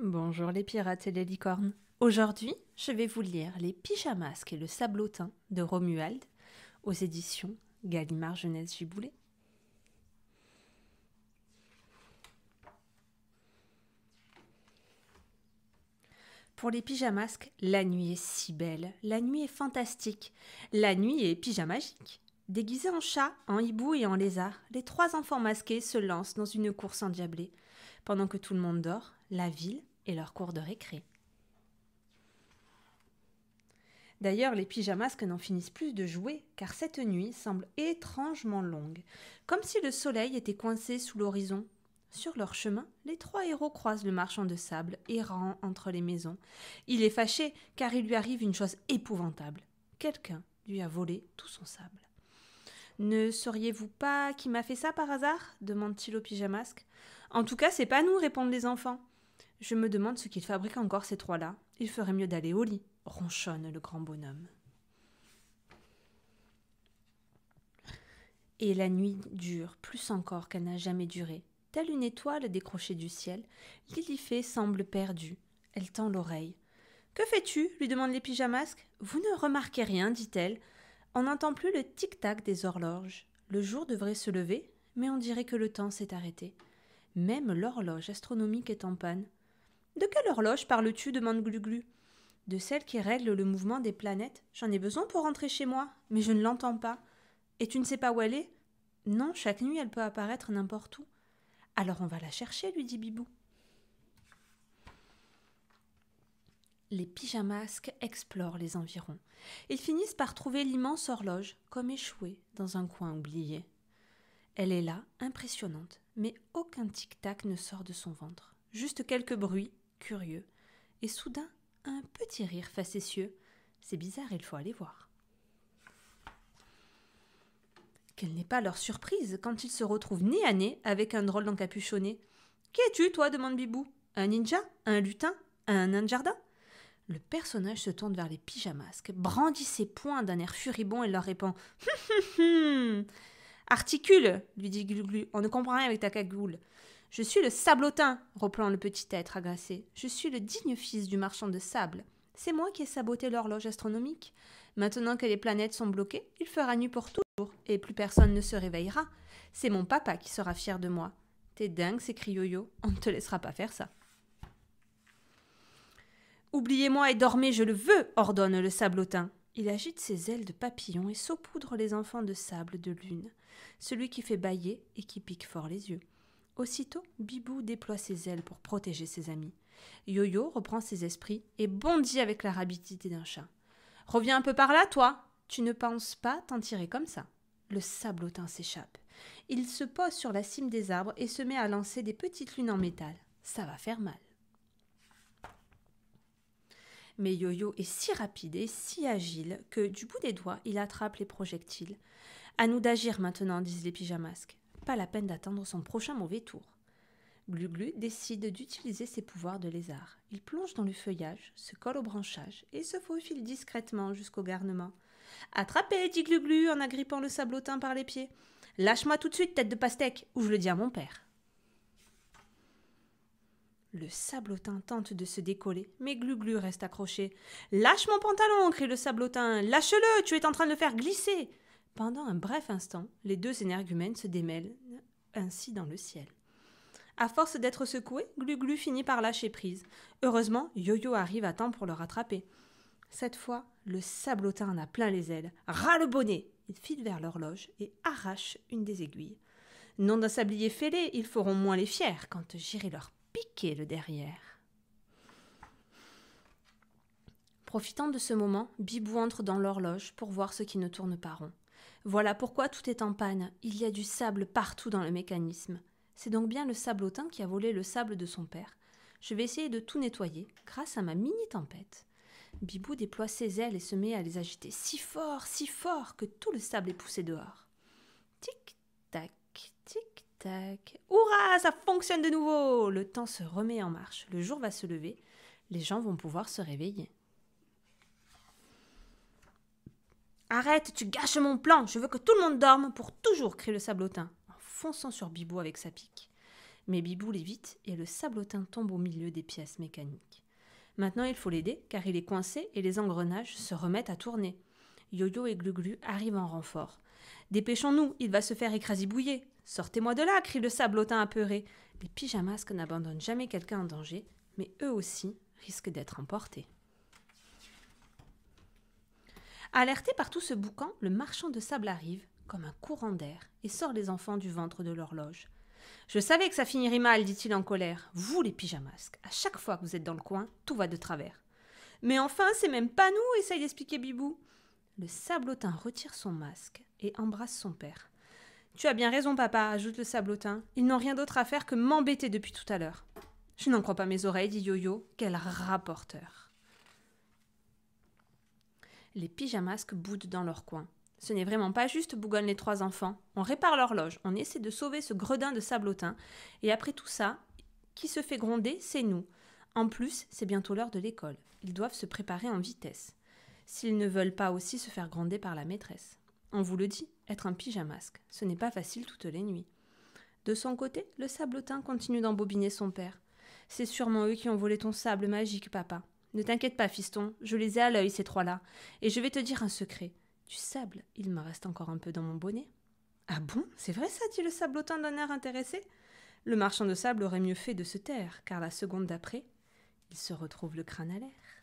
Bonjour les pirates et les licornes. Aujourd'hui, je vais vous lire Les Pyjamasques et le Sablotin de Romuald aux éditions Gallimard Jeunesse Giboulet. Pour les pyjamasques, la nuit est si belle, la nuit est fantastique, la nuit est pyjamagique. Déguisés en chat, en hibou et en lézard, les trois enfants masqués se lancent dans une course endiablée. Pendant que tout le monde dort, la ville est leur cour de récré. D'ailleurs, les pyjamasques n'en finissent plus de jouer, car cette nuit semble étrangement longue, comme si le soleil était coincé sous l'horizon. Sur leur chemin, les trois héros croisent le marchand de sable, errant entre les maisons. Il est fâché, car il lui arrive une chose épouvantable. Quelqu'un lui a volé tout son sable. « Ne sauriez-vous pas qui m'a fait ça par hasard » demande-t-il au pyjamasque. « En tout cas, c'est pas nous » répondent les enfants. « Je me demande ce qu'ils fabriquent encore ces trois-là. Il ferait mieux d'aller au lit » ronchonne le grand bonhomme. Et la nuit dure plus encore qu'elle n'a jamais duré. Telle une étoile décrochée du ciel, Lilifée semble perdue. Elle tend l'oreille. « Que fais-tu » lui demandent les pyjamasques. « Vous ne remarquez rien » dit-elle. On n'entend plus le tic-tac des horloges. Le jour devrait se lever, mais on dirait que le temps s'est arrêté. Même l'horloge astronomique est en panne. « De quelle horloge parles-tu » demande Glu-Glu. « De celle qui règle le mouvement des planètes. J'en ai besoin pour rentrer chez moi, mais je ne l'entends pas. Et tu ne sais pas où elle est ? Non, chaque nuit elle peut apparaître n'importe où. Alors on va la chercher, lui dit Bibou. Les pyjamasques explorent les environs. Ils finissent par trouver l'immense horloge, comme échouée dans un coin oublié. Elle est là, impressionnante, mais aucun tic-tac ne sort de son ventre. Juste quelques bruits, curieux. Et soudain, un petit rire facétieux. C'est bizarre, il faut aller voir. Quelle n'est pas leur surprise quand ils se retrouvent nez à nez avec un drôle d'encapuchonné. « Qui es-tu, toi » demande Bibou. « Un ninja ? Un lutin ? Un nain de jardin ?» Le personnage se tourne vers les pyjamasques, brandit ses poings d'un air furibond et leur répond « Articule !» lui dit Glu-Glu, « on ne comprend rien avec ta cagoule. »« Je suis le sablotin !» reprend le petit être agacé. « Je suis le digne fils du marchand de sable. C'est moi qui ai saboté l'horloge astronomique. Maintenant que les planètes sont bloquées, il fera nuit pour toujours, et plus personne ne se réveillera. C'est mon papa qui sera fier de moi. »« T'es dingue » s'écrie Yo-Yo, « on ne te laissera pas faire ça. » « Oubliez-moi et dormez, je le veux » ordonne le sablotin. Il agite ses ailes de papillon et saupoudre les enfants de sable de lune, celui qui fait bâiller et qui pique fort les yeux. Aussitôt, Bibou déploie ses ailes pour protéger ses amis. Yo-Yo reprend ses esprits et bondit avec la rapidité d'un chat. « Reviens un peu par là, toi ! Tu ne penses pas t'en tirer comme ça. » Le sablotin s'échappe. Il se pose sur la cime des arbres et se met à lancer des petites lunes en métal. Ça va faire mal. Mais Yo-Yo est si rapide et si agile que, du bout des doigts, il attrape les projectiles. « À nous d'agir maintenant » disent les pyjamasques. Pas la peine d'attendre son prochain mauvais tour. Glu-Glu décide d'utiliser ses pouvoirs de lézard. Il plonge dans le feuillage, se colle au branchage et se faufile discrètement jusqu'au garnement. « Attrapez » dit Glu-Glu en agrippant le sablotin par les pieds. « Lâche-moi tout de suite, tête de pastèque, ou je le dis à mon père. » Le sablotin tente de se décoller, mais Glu-Glu reste accroché. « Lâche mon pantalon » crie le sablotin. « Lâche-le, tu es en train de le faire glisser !» Pendant un bref instant, les deux énergumènes se démêlent ainsi dans le ciel. À force d'être secoué, Glu-Glu finit par lâcher prise. Heureusement, Yo-Yo arrive à temps pour le rattraper. Cette fois, le sablotin en a plein les ailes. « Ras le bonnet !» Il file vers l'horloge et arrache une des aiguilles. Nom d'un sablier fêlé, ils feront moins les fiers quand j'irai leur piquer le derrière. Profitant de ce moment, Bibou entre dans l'horloge pour voir ce qui ne tourne pas rond. Voilà pourquoi tout est en panne. Il y a du sable partout dans le mécanisme. C'est donc bien le sablotin qui a volé le sable de son père. Je vais essayer de tout nettoyer grâce à ma mini-tempête. Bibou déploie ses ailes et se met à les agiter si fort que tout le sable est poussé dehors. Tic-tac, tic-tac. Hurrah, ça fonctionne de nouveau! Le temps se remet en marche. Le jour va se lever. Les gens vont pouvoir se réveiller. Arrête, tu gâches mon plan. Je veux que tout le monde dorme pour toujours, crie le sablotin, en fonçant sur Bibou avec sa pique. Mais Bibou l'évite et le sablotin tombe au milieu des pièces mécaniques. Maintenant, il faut l'aider car il est coincé et les engrenages se remettent à tourner. Yo-Yo et Glu-Glu arrivent en renfort. « Dépêchons-nous, il va se faire écrasibouiller. Sortez-moi de là !» crie le sablotin apeuré. Les pyjamasques n'abandonnent jamais quelqu'un en danger, mais eux aussi risquent d'être emportés. Alerté par tout ce boucan, le marchand de sable arrive, comme un courant d'air, et sort les enfants du ventre de l'horloge. « Je savais que ça finirait mal, dit-il en colère. Vous, les pyjamasques, à chaque fois que vous êtes dans le coin, tout va de travers. »« Mais enfin, c'est même pas nous, essaye d'expliquer Bibou. » Le sablotin retire son masque et embrasse son père. « Tu as bien raison, papa, ajoute le sablotin. Ils n'ont rien d'autre à faire que m'embêter depuis tout à l'heure. »« Je n'en crois pas mes oreilles, dit Yo-Yo. Quel rapporteur !» Les pyjamasques boudent dans leur coin. « Ce n'est vraiment pas juste, bougonnent les trois enfants. On répare l'horloge, on essaie de sauver ce gredin de sablotin. Et après tout ça, qui se fait gronder, c'est nous. En plus, c'est bientôt l'heure de l'école. Ils doivent se préparer en vitesse. S'ils ne veulent pas aussi se faire gronder par la maîtresse. On vous le dit, être un pyjamasque, ce n'est pas facile toutes les nuits. » De son côté, le sablotin continue d'embobiner son père. « C'est sûrement eux qui ont volé ton sable magique, papa. Ne t'inquiète pas, fiston, je les ai à l'œil, ces trois-là. Et je vais te dire un secret. Du sable, il me reste encore un peu dans mon bonnet. »« Ah bon, c'est vrai ça ?» dit le sablotin d'un air intéressé. Le marchand de sable aurait mieux fait de se taire, car la seconde d'après, il se retrouve le crâne à l'air.